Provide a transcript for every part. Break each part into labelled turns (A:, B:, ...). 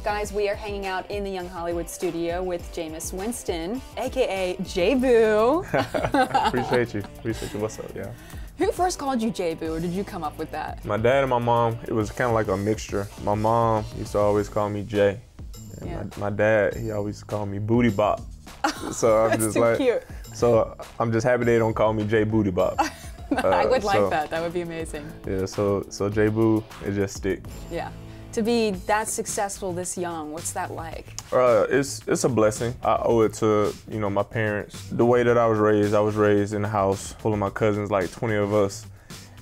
A: Guys, we are hanging out in the Young Hollywood studio with Jameis Winston, aka J-Boo.
B: Appreciate you. Appreciate you. What's up, yeah?
A: Who first called you J-Boo, or did you come up with that?
B: My dad and my mom, it was kind of like a mixture. My mom used to always call me Jay. And
A: yeah.
B: my dad, he always called me Booty Bop. So I'm just like,
A: cute.
B: So I'm just happy they don't call me J Booty Bop.
A: I would like that. That would be amazing.
B: Yeah, so J Boo, it just stick.
A: Yeah. To be that successful this young, what's that like?
B: It's a blessing. I owe it to, you know, my parents. The way that I was raised in a house full of my cousins, like 20 of us.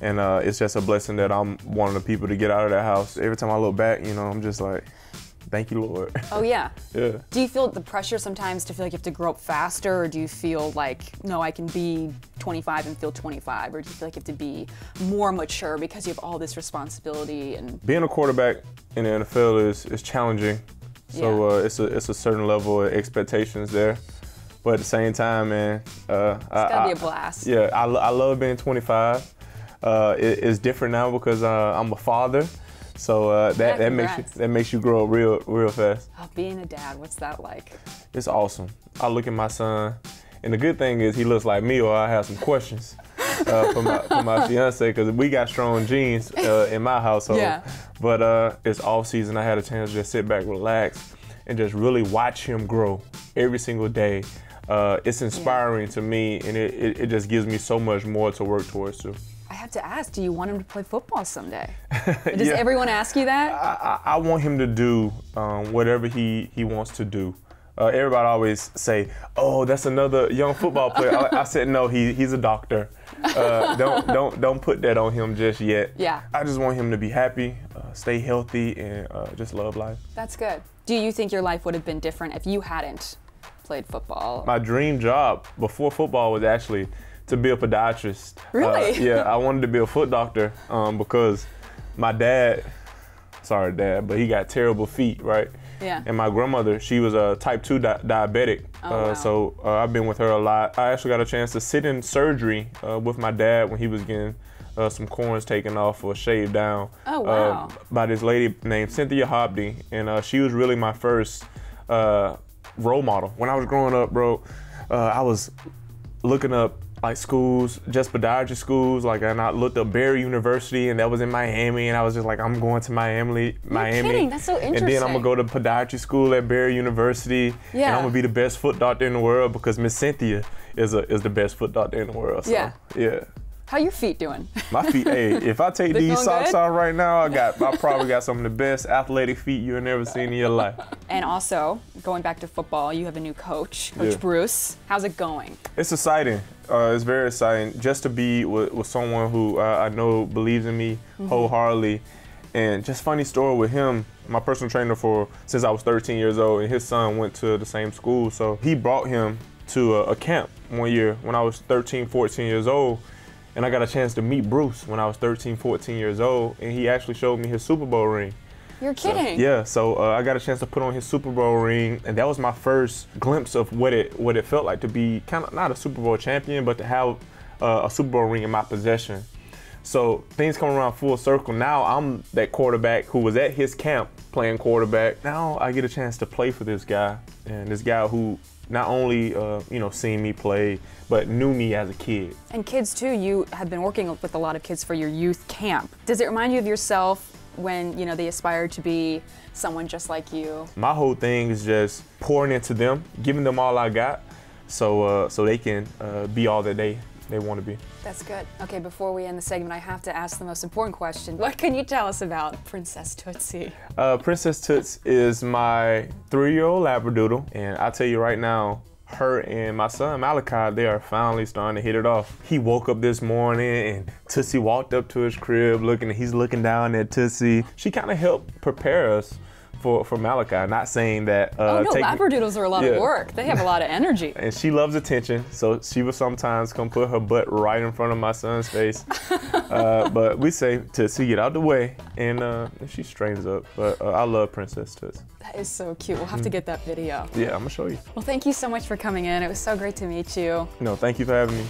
B: And it's just a blessing that I'm one of the people to get out of that house. Every time I look back, you know, I'm just like, thank you, Lord.
A: Oh, yeah?
B: Yeah.
A: Do you feel the pressure sometimes to feel like you have to grow up faster, or do you feel like, no, I can be 25 and feel 25, or do you feel like you have to be more mature because you have all this responsibility? And
B: being a quarterback in the NFL is challenging, so
A: yeah.
B: it's a certain level of expectations there. But at the same time, man,
A: it's gotta be a blast.
B: Yeah, I love being 25. It's different now because I'm a father. So that makes you grow up real fast.
A: Oh, being a dad, what's that like?
B: It's awesome. I look at my son, and the good thing is he looks like me, or I have some questions for my fiance, because we got strong genes in my household.
A: Yeah.
B: But it's off season. I had a chance to just sit back, relax, and just really watch him grow every single day. It's inspiring to me, and it just gives me so much more to work towards too.
A: I have to ask, do you want him to play football someday? Does everyone ask you that?
B: I want him to do whatever he wants to do. Everybody always say, oh, that's another young football player. I said, no, he's a doctor. Don't put that on him just yet.
A: Yeah.
B: I just want him to be happy, stay healthy, and just love life.
A: That's good. Do you think your life would have been different if you hadn't played football?
B: My dream job before football was actually to be a podiatrist.
A: Really?
B: Yeah, I wanted to be a foot doctor because my dad, sorry dad, but he got terrible feet, right?
A: Yeah.
B: And my grandmother, she was a type 2 diabetic.
A: Oh, wow.
B: So I've been with her a lot. I actually got a chance to sit in surgery with my dad when he was getting some corns taken off or shaved down.
A: Oh, wow.
B: By this lady named Cynthia Hobby. And she was really my first role model. When I was growing up, bro, I was looking up like schools, just podiatry schools, like, and I looked up Barry University, and that was in Miami, and I was just like, I'm going to Miami.
A: You're kidding, that's so interesting.
B: And then I'm gonna go to podiatry school at Barry University,
A: yeah.
B: and I'm gonna be the best foot doctor in the world because Miss Cynthia is the best foot doctor in the world. So, yeah.
A: How your feet doing?
B: My feet, hey, if I take these socks off right now, I probably got some of the best athletic feet you've ever seen in your life.
A: And also, going back to football, you have a new coach, Coach Bruce. How's it going?
B: It's exciting. It's very exciting just to be with someone who I know believes in me wholeheartedly. And just funny story with him, my personal trainer since I was 13 years old, and his son went to the same school. So he brought him to a camp one year when I was 13, 14 years old. And I got a chance to meet Bruce when I was 13, 14 years old, and he actually showed me his Super Bowl ring.
A: You're kidding?
B: So I got a chance to put on his Super Bowl ring, and that was my first glimpse of what it felt like to be kind of not a Super Bowl champion, but to have a Super Bowl ring in my possession. So things come around full circle. Now I'm that quarterback who was at his camp playing quarterback. Now I get a chance to play for this guy, and this guy who not only seen me play, but knew me as a kid. And
A: kids too, you have been working with a lot of kids for your youth camp. Does it remind you of yourself when they aspire to be someone just like you?
B: My whole thing is just pouring into them, giving them all I got, so they can be all that they want to be.
A: That's good. Okay, before we end the segment, I have to ask the most important question. What can you tell us about Princess Tootsie?
B: Princess Toots is my 3-year-old labradoodle, and I'll tell you right now, her and my son Malachi, they are finally starting to hit it off. He woke up this morning and Tootsie walked up to his crib he's looking down at Tootsie. She kind of helped prepare us for Malachi, not saying that
A: oh no, labradoodles are a lot of work. They have a lot of energy.
B: And she loves attention, so she will sometimes come put her butt right in front of my son's face. But we say Tootsie, get out the way, and she straightens up. But I love Princess Toots.
A: That is so cute. We'll have to get that video.
B: Yeah, I'm gonna show you.
A: Well, thank you so much for coming in. It was so great to meet you.
B: No, thank you for having me.